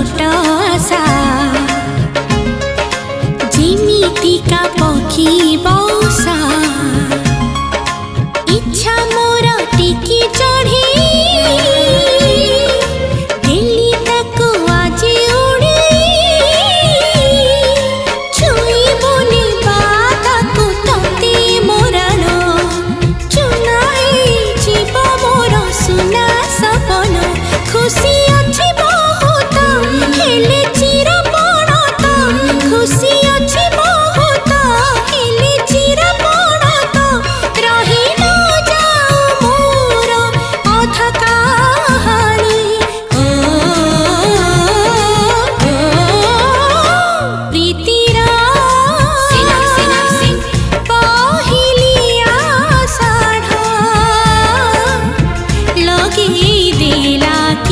छोट आशा जिमितिका पक्षी बसा इच्छा मोर टिकी चढ़ी दिल्ली ताको आज उड़ी छुई बुनी बाताको तती मोरान चुनाई जीव मोर सुना सपन खुशी